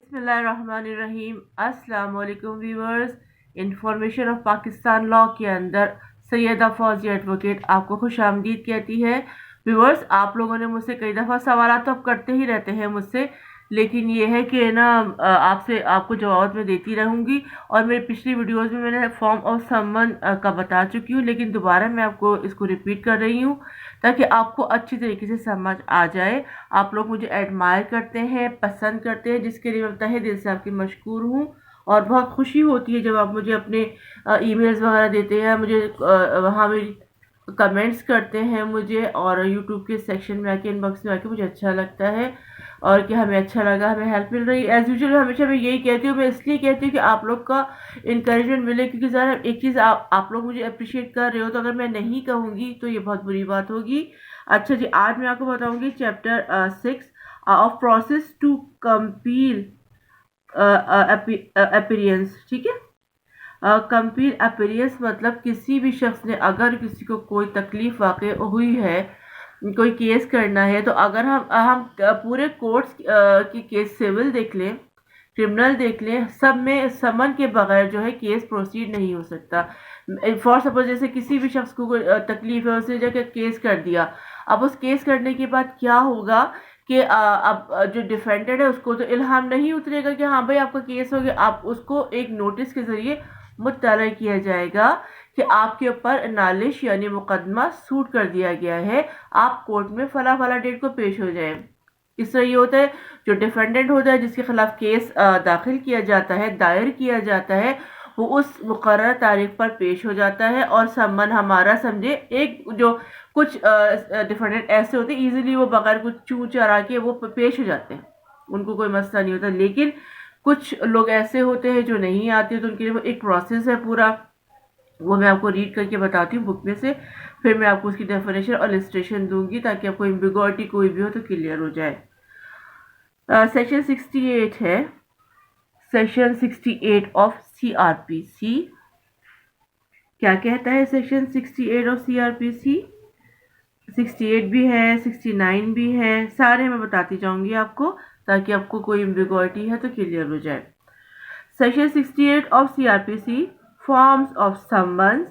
बिस्मिल्लाहिर्रहमानिर्रहीम। अस्सलाम वालेकुम viewers. Information of Pakistan law के अंदर सैयदा फौजी एडवोकेट आपको खुशामदीद कहती है। व्यूअर्स, आप लोगों ने मुझसे कई दफ़ा सवाल तो आप करते ही रहते हैं मुझसे, लेकिन ये है कि ना आपसे आपको जवाब मैं देती रहूँगी। और मेरी पिछली वीडियोस में मैंने फॉर्म ऑफ समन का बता चुकी हूँ, लेकिन दोबारा मैं आपको इसको रिपीट कर रही हूँ ताकि आपको अच्छी तरीके से समझ आ जाए। आप लोग मुझे एडमायर करते हैं, पसंद करते हैं, जिसके लिए मैं तहे दिल से आपकी मशकूर हूँ। और बहुत खुशी होती है जब आप मुझे अपने ईमेल्स वगैरह देते हैं, मुझे वहाँ मेरी कमेंट्स करते हैं मुझे, और यूट्यूब के सेक्शन में आके, इनबॉक्स में आके मुझे अच्छा लगता है और कि हमें अच्छा लगा, हमें हेल्प मिल रही है। एज यूजुअल हमेशा मैं यही कहती हूँ, मैं इसलिए कहती हूँ कि आप लोग का इंकरेजमेंट मिले, क्योंकि ज़रा एक चीज़ आप लोग मुझे अप्रिशिएट कर रहे हो, तो अगर मैं नहीं कहूँगी तो ये बहुत बुरी बात होगी। अच्छा जी, आज मैं आपको बताऊँगी chapter 6 of process to compel appearance. ठीक है, कंपील अपीयरेंस मतलब किसी भी शख्स ने, अगर किसी को कोई तकलीफ वाक़ई हुई है, कोई केस करना है, तो अगर हम पूरे कोर्ट्स की केस, सिविल देख लें, क्रिमिनल देख लें, सब में समन के बगैर जो है केस प्रोसीड नहीं हो सकता। फॉर सपोज जैसे किसी भी शख्स को कोई तकलीफ है, उसने जाकर केस कर दिया। अब उस केस करने के बाद क्या होगा कि अब जो डिफेंडेड है उसको तो इल्हाम नहीं उतरेगा कि हाँ भाई आपका केस हो गया। आप उसको एक नोटिस के जरिए मुत्तला किया जाएगा कि आपके ऊपर नालिश यानी मुकदमा सूट कर दिया गया है, आप कोर्ट में फला फला डेट को पेश हो जाए। इस तरह ये होता है, जो डिफेंडेंट होता है, जिसके खिलाफ केस दाखिल किया जाता है, दायर किया जाता है, वो उस मुकर्रर तारीख पर पेश हो जाता है। और सम्मन हमारा समझे, एक जो कुछ डिफेंडेंट ऐसे होते हैं इजीली वो बगैर कुछ चू चरा के वो पेश हो जाते हैं, उनको कोई मसला नहीं होता। लेकिन कुछ लोग ऐसे होते हैं जो नहीं आते, तो उनके लिए वो एक प्रोसेस है पूरा, वो मैं आपको रीड करके बताती हूँ बुक में से, फिर मैं आपको उसकी डेफिनेशन और इलस्ट्रेशन दूंगी ताकि आपको एम्बिग्युइटी कोई भी हो तो क्लियर हो जाए। सेक्शन 68 है, सेक्शन 68 ऑफ सीआरपीसी। क्या कहता है सेक्शन 68 ऑफ सीआरपीसी? 68 भी है, 69 भी है, सारे मैं बताती जाऊंगी आपको ताकि आपको कोई एम्बिग्युइटी है तो क्लियर हो जाए। Section 68 of CRPC, forms of summons.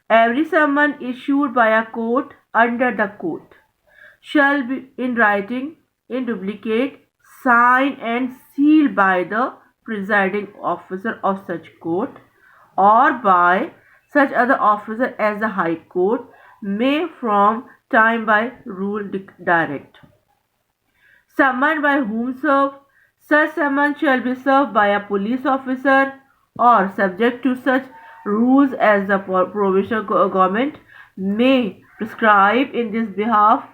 Every summon issued by a court under the code shall be in writing, in duplicate, signed and sealed by the presiding officer of such court or by such other officer as the High Court may from time by rule direct. Summoned by whom serve? Such summons shall be served by a police officer or subject to such rules as the provincial government may prescribe in this behalf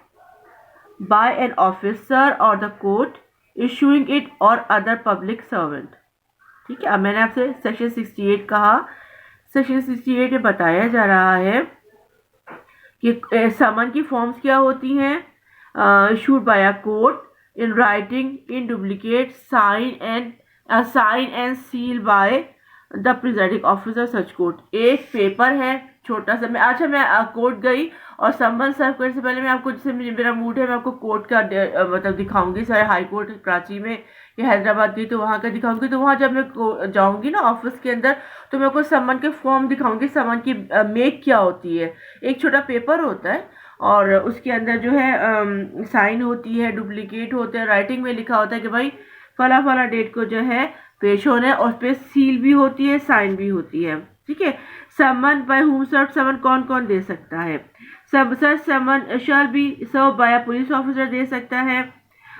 by an officer or the court issuing it or other public servant. ठीक है, अब मैंने आपसे section 68 कहा। Section 68 में बताया जा रहा है कि समन की फॉर्म्स क्या होती हैं। Issued by a court, in writing, in duplicate, sign and seal by the presiding officer such court। एक पेपर है छोटा सा, मैं कोर्ट गई और सम्मन सर्व करने से पहले मैं आपको, जैसे मेरा मूड है, मैं आपको कोर्ट का मतलब दिखाऊंगी। सारे हाई कोर्ट कराची में या हैदराबाद गई तो वहाँ का दिखाऊंगी। तो वहाँ जब मैं जाऊंगी ना ऑफिस के अंदर, तो मैं आपको सम्मन के फॉर्म दिखाऊंगी, सम्मन की मेक क्या होती है। एक छोटा पेपर होता है और उसके अंदर जो है साइन होती है, डुप्लीकेट होते हैं, राइटिंग में लिखा होता है कि भाई फला फला डेट को जो है पेश होना है, और उस पर सील भी होती है, साइन भी होती है। ठीक है, समन बाय हुम सर्व, समन कौन कौन दे सकता है? सब such summon shall be served by police officer दे सकता है,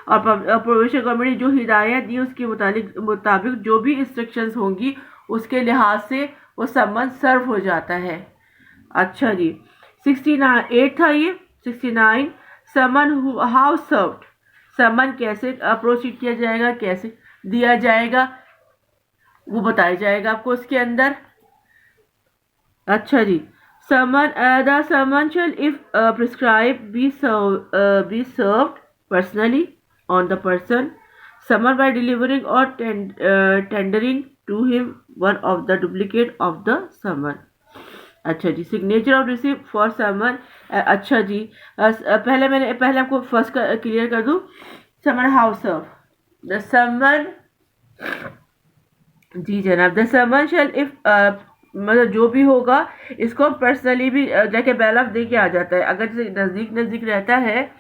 और प्रोविंशियल गवर्नमेंट ने जो हिदायत दी उसके मुताबिक जो भी इंस्ट्रक्शंस होंगी उसके लिहाज से वो समन सर्व हो जाता है। अच्छा जी, 69 था ये। 69 समन हाउ सर्व्ड, समन कैसे प्रोसीड किया जाएगा, कैसे दिया जाएगा, वो बताया जाएगा आपको उसके अंदर। अच्छा जी, summon the summon shall if prescribe be served personally on the person summon by delivering और tendering to him one of the duplicate of the summon. अच्छा जी, signature of receipt for summon. अच्छा जी, पहले आपको फर्स्ट क्लियर कर दूं। समन how serve, the समन जी जनाब, द समन शैल इफ मतलब जो भी होगा इसको हम पर्सनली भी जाके बैलफ दे के आ जाता है। अगर जैसे नज़दीक नज़दीक रहता है,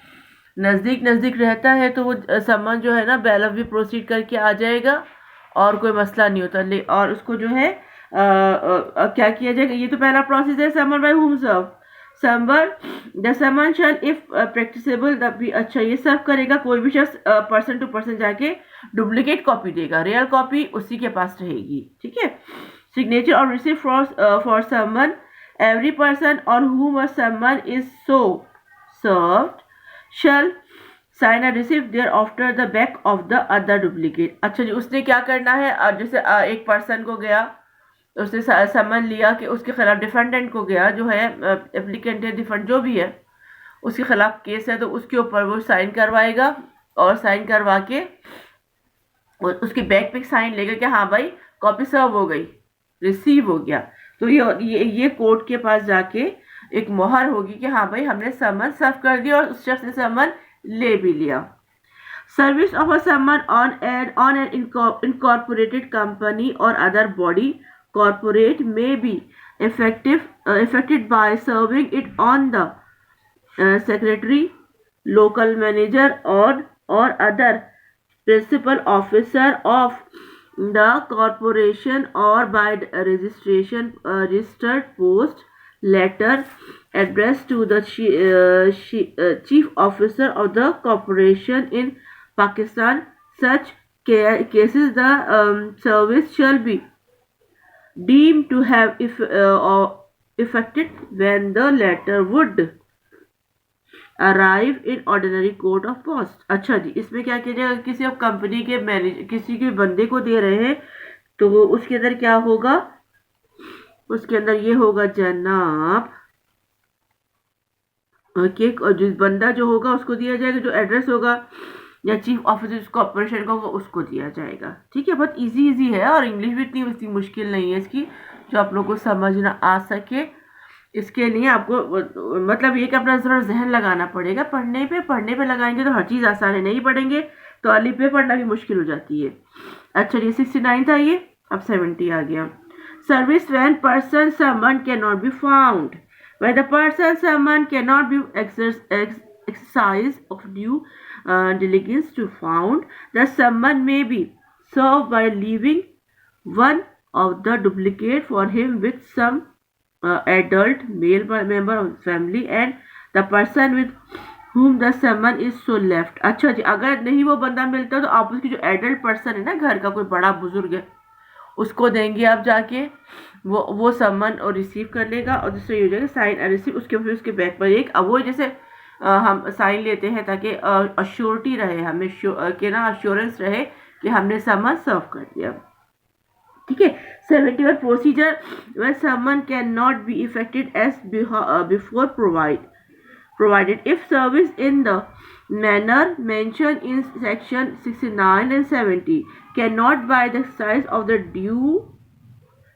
नज़दीक नज़दीक रहता है तो वो समन जो है ना बैलफ भी प्रोसीड करके आ जाएगा और कोई मसला नहीं होता। और उसको जो है क्या किया जाएगा, ये तो पहला प्रोसेस है summon by whom serve. Somewhere the summon shall if practicable भी, अच्छा ये सर्व करेगा कोई भी शख्स पर्सन टू पर्सन जाके डुप्लीकेट कॉपी देगा, रियल कॉपी उसी के पास रहेगी। ठीक है। सिग्नेचर और receive for summon, every person on whom a summon is so served shall sign and receive thereafter the back of the other duplicate। अच्छा जी, उसने क्या करना है, जैसे एक पर्सन को गया, उसने समन लिया कि उसके खिलाफ डिफेंडेंट को गया, जो है एप्लीकेंट है, डिफेंड जो भी है, उसके खिलाफ केस है, तो उसके ऊपर वो साइन करवाएगा और साइन करवा के उसके बैक पे साइन लेगा कि हाँ भाई कॉपी सर्व हो गई, रिसीव हो गया। तो ये कोर्ट के पास जाके एक मोहर होगी कि हाँ भाई हमने समन सर्व कर दिया और उस शख्स ने समन ले भी लिया। Service of a summon on an incorporated company और अदर बॉडी कॉर्पोरेट में be affected by serving it on the secretary, local manager or other principal officer of the corporation or by registration registered post letter addressed to the chief officer of the corporation in Pakistan. Such cases the service shall be deemed to have effected when the letter would arrive in ordinary court of post. अच्छा जी, इसमें क्या किया जाएगा, किसी आप company के manager किसी के बंदे को दे रहे हैं तो उसके अंदर क्या होगा, उसके अंदर ये होगा जनाब कि जिस बंदा जो होगा उसको दिया जाएगा, जो एड्रेस होगा या चीफ ऑफिसर कॉर्पोरेशन का होगा उसको दिया जाएगा। ठीक है, बहुत इजी है और इंग्लिश भी इतनी मुश्किल नहीं है इसकी, जो आप लोग को समझना आ सके। इसके लिए आपको मतलब ये कि अपना जरा जहन लगाना पड़ेगा, पढ़ने पे लगाएंगे तो हर चीज़ आसान है, नहीं पढ़ेंगे तो अली पे पढ़ना भी मुश्किल हो जाती है। अच्छा ये 69 था, ये अब 70 आ गया। Service when person someone can not be found, when the person someone can not be exercise of due diligence to found, the summon may be served by leaving one of the duplicate for him with some adult male member of family and the person with whom the summon is so left। अच्छा जी, अगर नहीं वो बंदा मिलता तो आप उसकी जो एडल्ट पर्सन है ना, घर का कोई बड़ा बुजुर्ग है, उसको देंगे आप जाके, वो समन और रिसीव कर लेगा। और दूसरा ये हो जाएगा साइन और रिसीव, उसके फिर उसके बैक पर एक, अब वो जैसे हम साइन लेते हैं ताकि अश्योरिटी रहे, हमें के ना अश्योरेंस रहे कि हमने समन सर्व कर दिया। ठीक है। 71 procedure when someone cannot be effected as before provided if service in the manner mentioned in section 69 and 70 cannot by the exercise of the due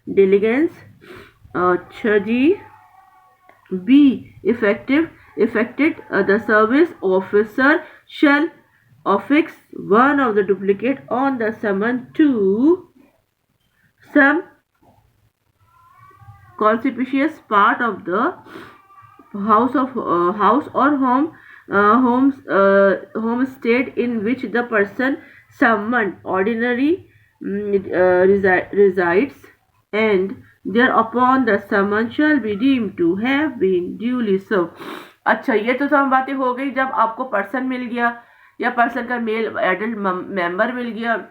diligence be effected, the service officer shall affix one of the duplicate on the summon to some conspicuous part of the house or homestead in which the person summoned ordinarily resides, and thereupon the summon shall be deemed to have been duly served। अच्छा ये तो सब बातें हो गई जब आपको person मिल गया या पर्सन का मेल एडल्ट मेंबर मिल गया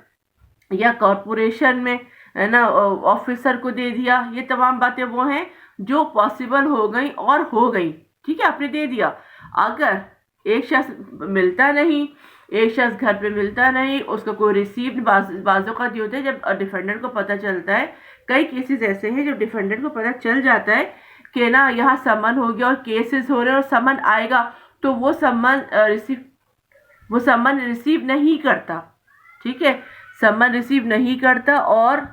या कॉर्पोरेशन में है ना ऑफिसर को दे दिया, ये तमाम बातें वो हैं जो पॉसिबल हो गई और हो गई। ठीक है, आपने दे दिया। अगर एक शख्स मिलता नहीं, एक शख्स घर पे मिलता नहीं, उसका कोई रिसीव बाजों का दिए होते हैं, जब डिफेंडेंट को पता चलता है, कई केसेस ऐसे हैं जब डिफेंडेंट को पता चल जाता है कि ना यहाँ समन हो गया और केसेस हो रहे हैं और समन आएगा, तो वो समन रिसीव नहीं करता। ठीक है, समन रिसीव नहीं करता और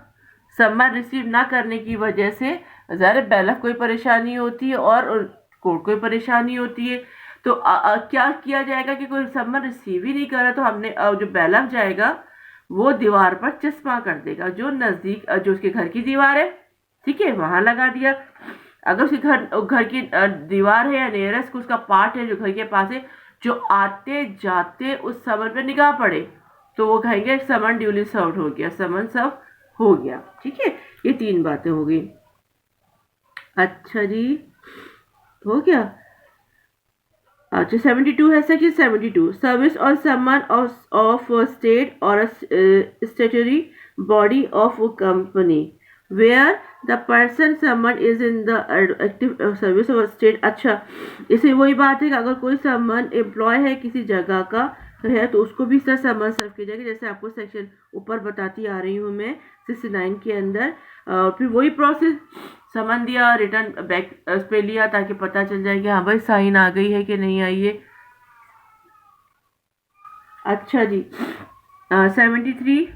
समन रिसीव ना करने की वजह से ज़ाहिर बैलफ कोई परेशानी होती है और कोर्ट कोई परेशानी होती है। तो क्या किया जाएगा कि कोई समन रिसीव ही नहीं कर रहा, तो हमने जो बैलफ जाएगा वो दीवार पर चश्मा कर देगा, जो नजदीक जो उसके घर की दीवार है, ठीक है, वहां लगा दिया। अगर उसके घर की दीवार है या नियरेस्ट उसका पार्ट है जो घर के पास है, जो आते जाते उस समन पे निगाह पड़े, तो वो कहेंगे समन ड्यूली सर्व्ड हो गया, समन सर्व हो गया। ठीक है, ये 3 बातें हो गई। अच्छा जी, हो गया। अच्छा 72 है section 72, service on summon of state और statutory body of company where the person summon is in the active service of state. अच्छा, इसे वही बात है कि अगर कोई समन एम्प्लॉय है किसी जगह का है तो उसको भी इस तरह समन सर्व किया जाएगा, जैसे आपको सेक्शन ऊपर बताती आ रही हूँ मैं 69 के अंदर। फिर वही प्रोसेस, समन दिया, रिटर्न बैक पे लिया ताकि पता चल जाए कि हाँ भाई साइन आ गई है कि नहीं आई है। अच्छा जी, 73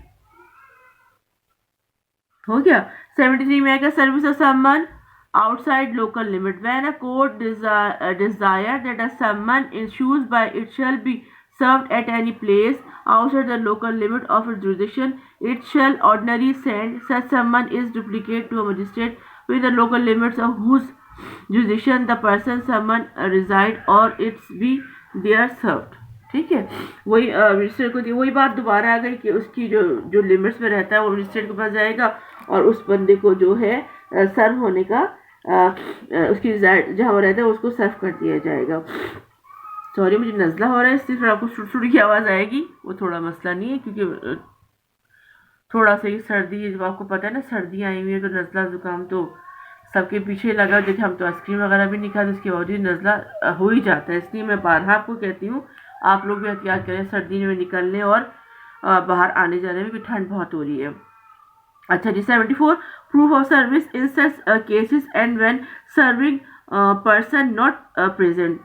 हो गया। 73 में आएगा service of summon outside local limit. When a court desire that a summon issued by it shall be served at any place outside the local limit of its jurisdiction, it shall ordinarily send such summon is duplicate to a magistrate within the local limits of whose jurisdiction the person summon reside or it's be there served. ठीक है, वही magistrate को वही बात दोबारा आ गई कि उसकी जो लिमिट्स में रहता है वो मजिस्ट्रेट के पास जाएगा और उस बंदे को जो है सर्व होने का उसकी जहाँ वो रहता है उसको सर्व कर दिया जाएगा। सॉरी, मुझे नज़ला हो रहा है इसलिए थोड़ा आपको सुड़ की आवाज़ आएगी, वो थोड़ा मसला नहीं है क्योंकि थोड़ा सा ही सर्दी है, जब आपको पता है ना सर्दियाँ आई हुई है तो नज़ला ज़ुकाम तो सबके पीछे लगा। जैसे हम तो आइसक्रीम वगैरह भी नहीं खाते, उसके बावजूद नज़ला हो ही जाता है। इसलिए मैं बारहा आपको कहती हूँ आप लोग भी एहतियात करें सर्दी में निकलने और बाहर आने जाने में, क्योंकि ठंड बहुत हो रही है। अच्छा जी, 74 proof of service in such cases and when serving person not present.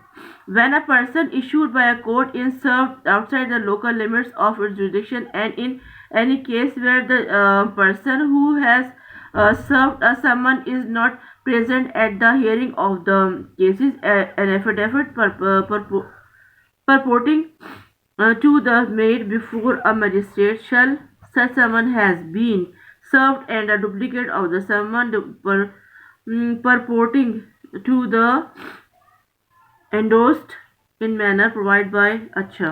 When a person issued by a court is served outside the local limits of its jurisdiction, and in any case where the person who has served a summon is not present at the hearing of the cases, an affidavit purporting to the made before a magistrate shall such summon has been served and a duplicate of the summon purporting to the endorsed in manner provided by अच्छा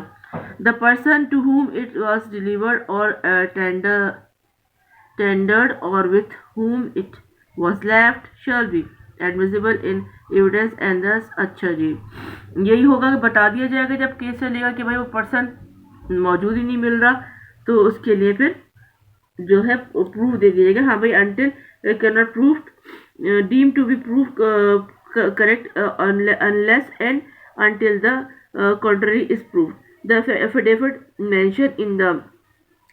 the person to whom it was delivered or tendered or with whom it was left shall be admissible in evidence and thus अच्छा जी, यही होगा कि बता दिया जाएगा जब case चलेगा कि भाई वो पर्सन मौजूद ही नहीं मिल रहा, तो उसके लिए फिर जो है प्रूफ दे दीजिएगा, हाँ भाई until can not proof deemed to be proved correct unless and until the contrary is proved. The affidavit mentioned in the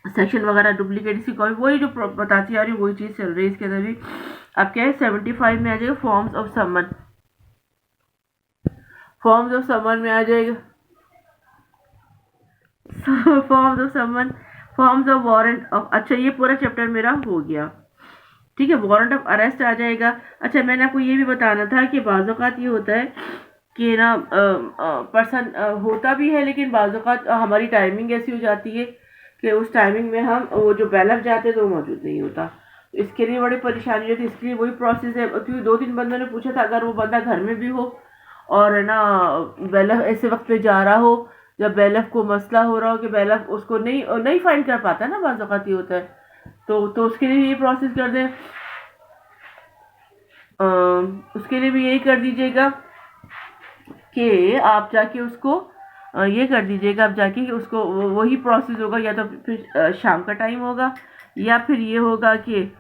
section वगैरह डुप्लीकेट इसकी कॉपी वही जो बताती आ रही है वही चीज़ चल रही है इसके अंदर भी। अब क्या है 75 में आ जाएगा forms of summon, forms of summon में आ जाएगा forms of summon, forms of warrant of. अच्छा, ये पूरा चैप्टर मेरा हो गया, ठीक है। वारंट ऑफ अरेस्ट आ जाएगा। अच्छा, मैंने आपको ये भी बताना था कि बाज़ औक़ात ये होता है कि ना पर्सन होता भी है, लेकिन बाज़ औक़ात हमारी टाइमिंग ऐसी हो जाती है कि उस टाइमिंग में हम वो जो बैलफ जाते हैं तो वो मौजूद नहीं होता, इसके लिए बड़ी परेशानी होती है। इसके लिए वही प्रोसेस है, क्योंकि 2-3 बंदों ने पूछा था अगर वो बंदा घर में भी हो और ना बैलफ ऐसे वक्त पे जा रहा हो जब बैलफ को मसला हो रहा हो कि बैलफ उसको नहीं फाइंड कर पाता ना, बाज़ औक़ात ये होता है, तो उसके लिए ये प्रोसेस कर दें, उसके लिए भी यही कर दीजिएगा कि आप जाके उसको ये कर दीजिएगा, आप जाके कि उसको वही प्रोसेस होगा, या तो फिर शाम का टाइम होगा या फिर ये होगा कि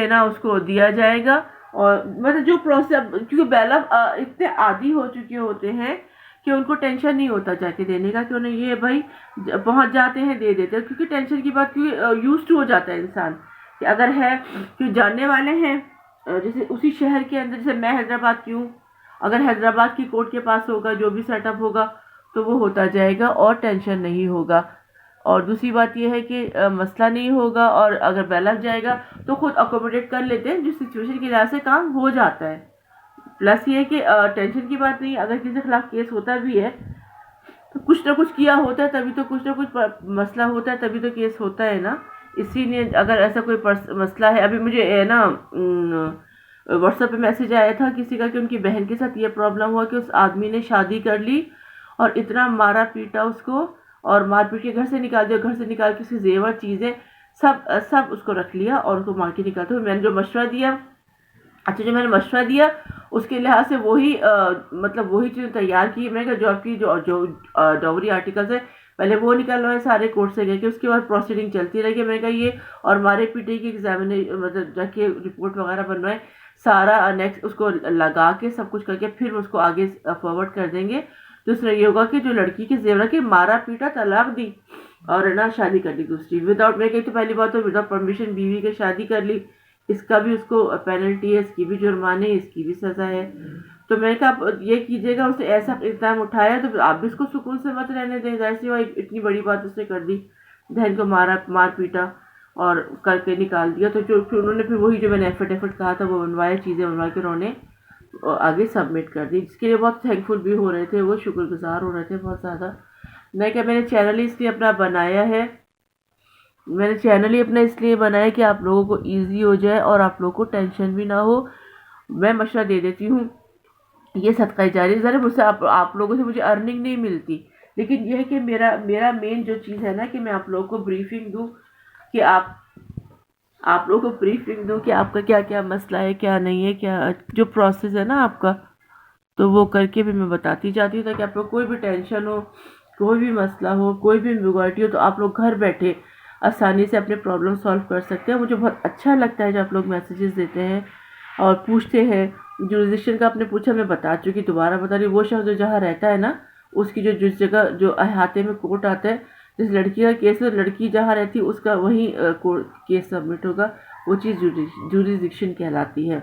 ना उसको दिया जाएगा। और मतलब जो प्रोसेस, क्योंकि बैलफ इतने आदी हो चुके होते हैं कि उनको टेंशन नहीं होता जाके देने का, कि उन्हें ये भाई पहुंच जाते हैं दे देते हैं, क्योंकि टेंशन की बात, क्योंकि यूज्ड टू हो जाता है इंसान कि अगर है क्यों जानने वाले हैं, जैसे उसी शहर के अंदर, जैसे मैं हैदराबाद की हूँ, अगर हैदराबाद की कोर्ट के पास होगा जो भी सेटअप होगा तो वो होता जाएगा और टेंशन नहीं होगा। और दूसरी बात ये है कि मसला नहीं होगा, और अगर बैलफ जाएगा तो खुद अकोमोडेट कर लेते हैं, जिस सिचुएशन के लिहाज से काम हो जाता है। प्लस ये है कि टेंशन की बात नहीं, अगर किसी के खिलाफ केस होता भी है तो कुछ ना कुछ किया होता है तभी तो कुछ ना कुछ मसला होता है, तभी तो केस होता है ना। इसीलिए अगर ऐसा कोई मसला है, अभी मुझे है ना व्हाट्सएप पे मैसेज आया था किसी का कि उनकी बहन के साथ ये प्रॉब्लम हुआ कि उस आदमी ने शादी कर ली और इतना मारा पीटा उसको, और मार पीट के घर से निकाल दिया, घर से निकाल के उसकी जेवर चीजें सब सब उसको रख लिया और उसको मार के निकालते हुए मैंने जो मशवरा दिया, अच्छा जो मैंने मशवरा दिया उसके लिहाज से वही मतलब वही चीज़ तैयार की। मैंने कहा जो आपकी जो जो डॉवरी आर्टिकल्स है पहले वो निकलवाए सारे कोर्ट से गए कि उसके बाद प्रोसीडिंग चलती रहेगी। मैंने कहा ये और मारे पीटे की एग्जामिनेशन मतलब जाके रिपोर्ट वगैरह बनवाए, सारा नेक्स्ट उसको लगा के सब कुछ करके फिर उसको आगे फॉरवर्ड कर देंगे। दूसरा ये होगा कि जो लड़की के जेवर के मारा पीटा, तलाक दी और ना शादी कर ली दूसरी विदाउट, मैं कही तो पहली बात तो विदाउट परमिशन बीवी के शादी कर ली, इसका भी उसको पेनल्टी है, इसकी भी जुर्माने, इसकी भी सजा है। तो मैंने कहा आप ये कीजिएगा, उसने ऐसा इल्जाम उठाया तो आप भी उसको सुकून से मत रहने दें। जाहिर सी बात इतनी बड़ी बात उसने कर दी, बहन को मार पीटा और करके निकाल दिया। तो जो उन्होंने फिर वही जो मैंने एफर्ट कहा था वो बनवाया, चीज़ें बनवा के उन्होंने आगे सबमिट कर दी, जिसके लिए बहुत थैंकफुल भी हो रहे थे, वो शुक्रगुजार हो रहे थे बहुत ज़्यादा। मैं क्या मैंने चैनल इसलिए अपना बनाया है, मैंने चैनल ही अपना इसलिए बनाया कि आप लोगों को इजी हो जाए और आप लोगों को टेंशन भी ना हो। मैं मशवरा दे देती हूँ, ये सदका जारी ज़रा मुझसे आप लोगों से मुझे अर्निंग नहीं मिलती, लेकिन यह है कि मेरा मेरा मेन जो चीज़ है ना कि मैं आप लोगों को ब्रीफिंग दूँ कि आप लोगों को ब्रीफिंग दूँ कि आपका क्या क्या मसला है, क्या नहीं है, क्या जो प्रोसेस है ना आपका, तो वो करके भी मैं बताती जाती हूँ ताकि आप लोग कोई भी टेंशन हो, कोई भी मसला हो, कोई भी एम्बिग्विटी हो तो आप लोग घर बैठे आसानी से अपने प्रॉब्लम सॉल्व कर सकते हैं। मुझे बहुत अच्छा लगता है जब आप लोग मैसेजेस देते हैं और पूछते हैं। जुरिडिक्शन का आपने पूछा, मैं बता चुकी, दोबारा बता रही, वो शख्स जो जहाँ रहता है ना उसकी जो जिस जगह जो अहाते में कोर्ट आता है, जिस लड़की का केस है लड़की जहाँ रहती है उसका वही केस सबमिट होगा, वो चीज़ जुरिडिक्शन कहलाती है।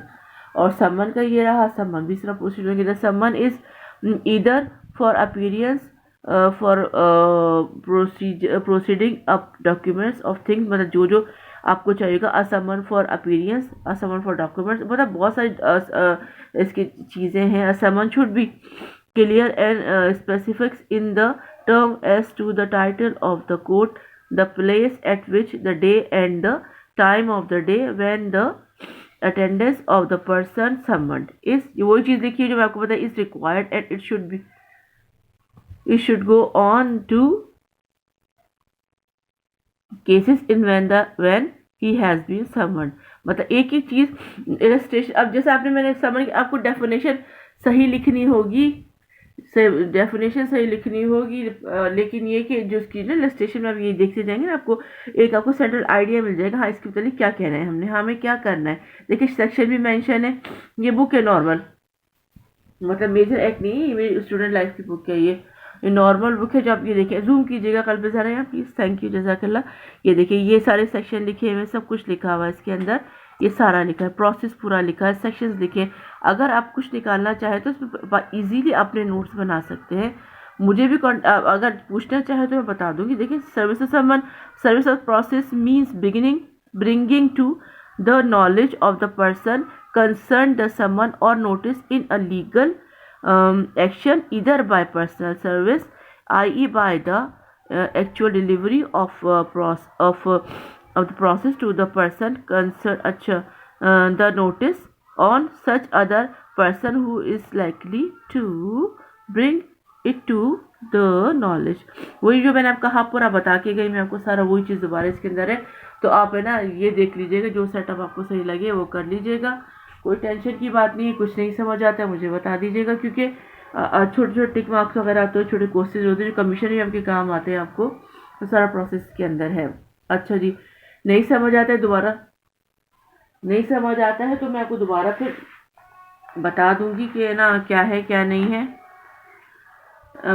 और सम्मन का ये रहा, सम्मन भी सिर्फ प्रोसीड होंगे। The summon is either for appearance for proceeding up documents of things, मतलब जो आपको चाहिएगा। A summon for appearance, a summon for documents, मतलब बहुत सारी इसकी चीज़ें हैं। A summon should be clear and specifics in the term as to the title of the court, the place at which, the day and the time of the day when the attendance of the person summoned is, वही चीज़ लिखिए जो मैं आपको बताया, is required and it should go on to cases in when he has been summoned। मतलब एक ही चीज़ illustration, अब जैसे आपने मैंने समन, आपको डेफिनेशन सही लिखनी होगी, डेफिनेशन सही लिखनी होगी, लेकिन ये कि जो उसकी ना इलस्ट्रेशन में आप ये देखते जाएंगे ना आपको एक आपको सेंट्रल आइडिया मिल जाएगा, हाँ इसके मतलब क्या कहना है हमने, हाँ हमें क्या करना है। देखिए सेक्शन भी मेंशन है, ये बुक है नॉर्मल, मतलब मेजर एक्ट नहीं है, ये मेरी स्टूडेंट लाइफ की बुक है, ये नॉर्मल बुक है। जो आप ये देखिए, जूम कीजिएगा कल पे ज़रा यहाँ प्लीज़, थैंक यू जज़ाकल्लाह। ये देखिए ये सारे सेक्शन लिखे हुए, सब कुछ लिखा हुआ है इसके अंदर, ये सारा लिखा है, प्रोसेस पूरा लिखा है, सेक्शंस लिखे। अगर आप कुछ निकालना चाहें तो इसमें इजीली अपने नोट्स बना सकते हैं। मुझे भी अगर पूछना चाहे तो मैं बता दूंगी। देखिए service of process means bringing to the knowledge of the person concern the summon और notice in a legal action either by personal service, i.e. by the actual delivery of the process to the person concerned, the notice on such other person who is likely to bring it to the knowledge। वही जो मैंने आपका हाँ पूरा बता के गई मैं आपको सारा, वही चीज़ दोबारा इसके अंदर है। तो आप है ना ये देख लीजिएगा, जो सेटअप आपको सही लगे वो कर लीजिएगा, कोई टेंशन की बात नहीं है। कुछ नहीं समझ आता है मुझे बता दीजिएगा, क्योंकि छोटे छोटे टिक मार्क्स वगैरह आते हैं, छोटे कोर्सेज होते हैं जो कमीशन भी आपके काम आते हैं आपको, तो सारा प्रोसेस के अंदर है। अच्छा जी, नहीं समझ आता है दोबारा, नहीं समझ आता है तो मैं आपको दोबारा फिर बता दूंगी कि ना क्या है क्या नहीं है,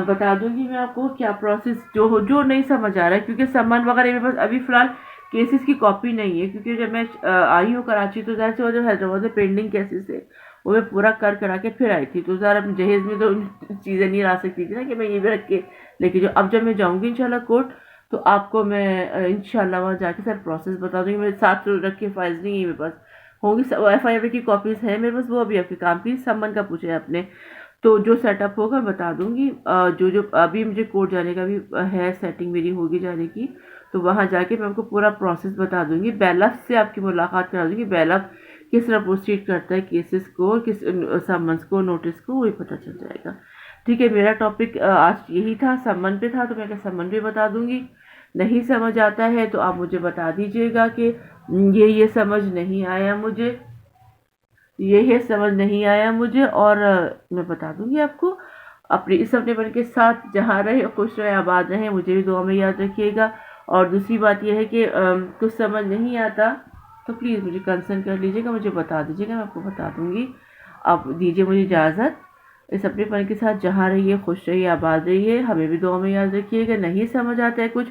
बता दूंगी मैं आपको क्या प्रोसेस जो नहीं समझ आ रहा है। क्योंकि सम्मान वगैरह मेरे पास अभी फ़िलहाल केसेस की कॉपी नहीं है, क्योंकि जब मैं आई हूँ कराची तो ज़्यादा से जो हैदराबाद में पेंडिंग केसेस थे वो मैं पूरा करा के फिर आई थी, तो ज़रा जहेज़ में तो चीज़ें नहीं ला सकती थी ना कि मैं ये भी रख के लेके जाऊँ। अब जब मैं जाऊँगी इंशाल्लाह कोर्ट तो आपको मैं इंशाल्लाह वहाँ जाके सर प्रोसेस बता दूँगी। मेरे साथ रखे फाइल्स नहीं है मेरे पास, होंगी FIR की कॉपीज़ हैं मेरे पास, वो अभी आपके काम की। सम्मन का पूछे आपने, तो जो सेटअप होगा बता दूंगी। जो जो अभी मुझे कोर्ट जाने का भी है, सेटिंग मेरी होगी जाने की, तो वहाँ जाके मैं आपको पूरा प्रोसेस बता दूंगी। बैलफ से आपकी मुलाकात करा दूंगी। बैलफ किस तरह प्रोसीड करता है केसेस को, किस समन्स को, नोटिस को, वही पता चल जाएगा। ठीक है, मेरा टॉपिक आज यही था, समन पे था, तो मैं समन पे बता दूंगी। नहीं समझ आता है तो आप मुझे बता दीजिएगा कि ये समझ नहीं आया मुझे, ये समझ नहीं आया मुझे, और मैं बता दूंगी आपको। अपने इस अपनेपन के साथ जहाँ रहे, खुश रहे, आबाद रहे, मुझे भी दुआ में याद रखिएगा। और दूसरी बात यह है कि कुछ समझ नहीं आता तो प्लीज़ मुझे कंसर्न कर लीजिएगा, मुझे बता दीजिएगा, मैं आपको बता दूंगी। आप दीजिए मुझे इजाज़त। इस अपनेपन के साथ जहाँ रहिए, खुश रहिए, आबाद रहिए, हमें भी दुआ में याद रखिएगा। नहीं समझ आता है कुछ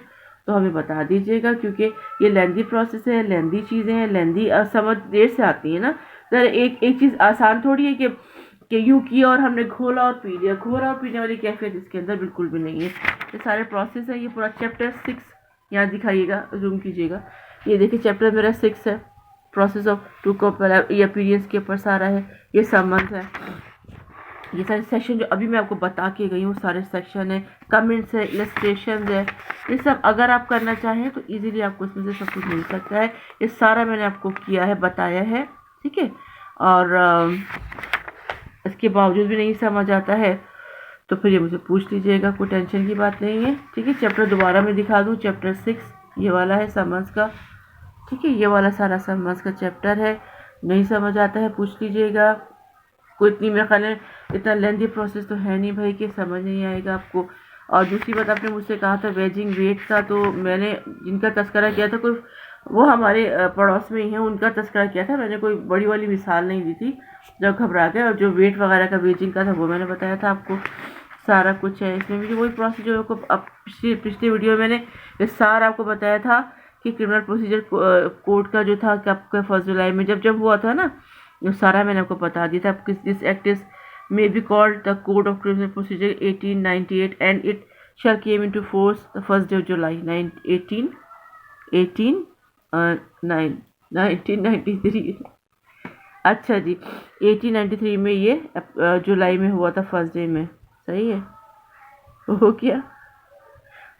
तो हमें बता दीजिएगा, क्योंकि ये लेंदी प्रोसेस है, लेंदी चीज़ें हैं, लेंदी समझ देर से आती है ना। सर एक चीज़ आसान थोड़ी है कि यूँ किया और हमने घोला और पी लिया। घोला और पीने वाली कैफियत इसके अंदर बिल्कुल भी नहीं है। ये सारे प्रोसेस है। ये पूरा चैप्टर 6 यहाँ दिखाइएगा, जूम कीजिएगा, ये देखिए चैप्टर मेरा 6 है। प्रोसेस ऑफ टू अपीयरेंस के ऊपर सारा है, ये संबंध है। ये सारे सेक्शन जो अभी मैं आपको बता के गई हूँ, सारे सेक्शन है, कमेंट्स है, इलस्ट्रेशन है, ये सब अगर आप करना चाहें तो इजीली आपको इसमें से सब कुछ मिल सकता है। ये सारा मैंने आपको किया है, बताया है, ठीक है। और इसके बावजूद भी नहीं समझ आता है तो फिर ये मुझे पूछ लीजिएगा, कोई टेंशन की बात नहीं है, ठीक है। चैप्टर दोबारा मैं दिखा दूँ, चैप्टर 6 ये वाला है समझ का, ठीक है। ये वाला सारा समझ का चैप्टर है। नहीं समझ आता है पूछ लीजिएगा। कोई इतनी मेरे ख्याल है इतना लेंथी प्रोसेस तो है नहीं भाई कि समझ नहीं आएगा आपको। और दूसरी बात, आपने मुझसे कहा था वेजिंग वेट का, तो मैंने जिनका तस्करा किया था, कोई वो हमारे पड़ोस में ही है, उनका तस्करा किया था मैंने, कोई बड़ी वाली मिसाल नहीं दी थी जब घबरा गए। और जो वेट वगैरह का वेजिंग का था वो मैंने बताया था आपको, सारा कुछ है इसमें भी। वही प्रोसेस जो आपको पिछले वीडियो में मैंने ये सारा आपको बताया था कि क्रिमिनल प्रोसीजर कोड का जो था कि आपका 1 जुलाई में जब हुआ था ना, ये सारा मैंने आपको बता दिया था। This act is may be called the Code of Criminal Procedure 1898 and it shall came into force the 1st day of July 1993। अच्छा जी, 1893 में ये जुलाई में हुआ था, 1st डे में, सही है, हो गया।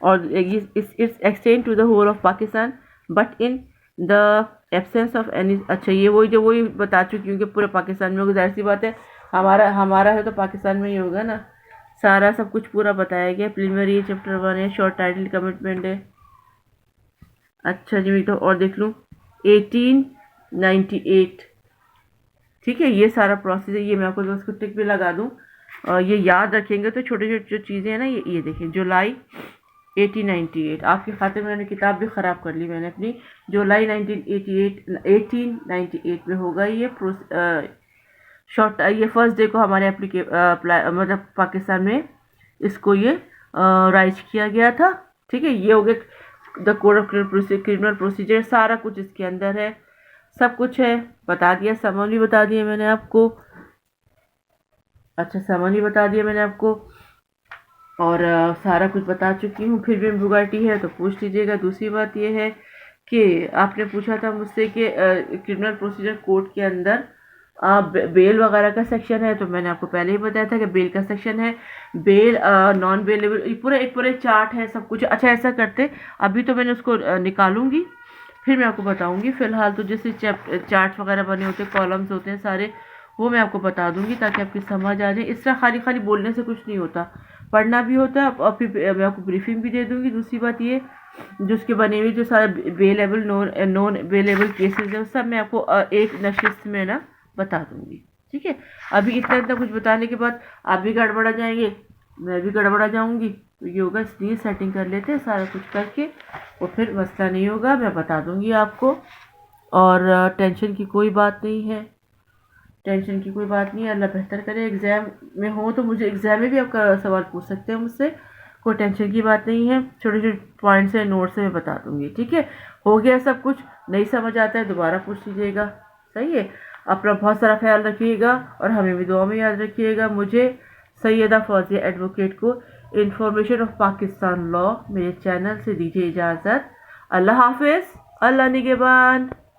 और it's extend to the whole of Pakistan but in the absence of any. अच्छा, ये वही बता चुकी हूँ कि पूरे पाकिस्तान में होगा, जाहिर सी बात है, हमारा है तो पाकिस्तान में ही होगा ना। सारा सब कुछ पूरा बताया गया। प्रीलिमिनरी चैप्टर 1 है, शॉर्ट टाइटल कमिटमेंट है। अच्छा जी, मैं तो और देख लूँ, 1898, ठीक है। ये सारा प्रोसेस है, ये मैं आपको उसको टिक भी लगा दूँ, ये याद रखेंगे तो छोटे छोटे जो चीज़ें हैं ना, ये देखें, जुलाई 1898। आपके खाते में मैंने किताब भी ख़राब कर ली मैंने अपनी। जुलाई 1898 में होगा ये शॉर्ट, ये 1st डे को हमारे मतलब पाकिस्तान में इसको ये राइज किया गया था, ठीक है। ये हो गया the code of criminal procedure, सारा कुछ इसके अंदर है, सब कुछ है, बता दिया। समन भी बता दिया मैंने आपको। अच्छा, समन भी बता दिया मैंने आपको, और सारा कुछ बता चुकी हूँ। फिर भी एम्बुगाटी है तो पूछ लीजिएगा। दूसरी बात यह है कि आपने पूछा था मुझसे कि क्रिमिनल प्रोसीजर कोड के अंदर बेल वगैरह का सेक्शन है, तो मैंने आपको पहले ही बताया था कि बेल का सेक्शन है, बेल नॉन बेलेबल, पूरे चार्ट है, सब कुछ। अच्छा, ऐसा करते, अभी तो मैंने उसको निकालूंगी, फिर मैं आपको बताऊंगी। फिलहाल तो जैसे चार्ट वगैरह बने होते हैं, कॉलम्स होते हैं सारे, वो मैं आपको बता दूंगी ताकि आपकी समझ आ जाए। इस तरह खाली बोलने से कुछ नहीं होता, पढ़ना भी होता है। और फिर मैं आपको ब्रीफिंग भी दे दूंगी। दूसरी बात ये, जो उसके बने हुए जो सारे बेलेबल नॉन बेलेबल केसेस है, सब मैं आपको एक नशिस्त में ना बता दूंगी, ठीक है। अभी इतना कुछ बताने के बाद आप भी गड़बड़ा जाएंगे, मैं भी गड़बड़ा जाऊंगी, तो ये होगा, इसलिए सेटिंग कर लेते हैं सारा कुछ करके, और फिर मसला नहीं होगा, मैं बता दूंगी आपको। और टेंशन की कोई बात नहीं है, टेंशन की कोई बात नहीं है। अल्लाह बेहतर करे। एग्ज़ाम में हो तो मुझे एग्ज़ाम में भी आपका सवाल पूछ सकते हैं मुझसे, कोई टेंशन की बात नहीं है। छोटे छोटे पॉइंट्स है, नोट्स से मैं बता दूंगी, ठीक है। हो गया सब कुछ, नहीं समझ आता है दोबारा पूछ लीजिएगा, सही है। अपना बहुत सारा ख्याल रखिएगा और हमें भी दुआ में याद रखिएगा। मुझे सैयदा फौजिया एडवोकेट को इंफॉर्मेशन ऑफ पाकिस्तान लॉ मेरे चैनल से दीजिए इजाज़त। अल्लाह हाफिज़, अल्लाह निगहबान।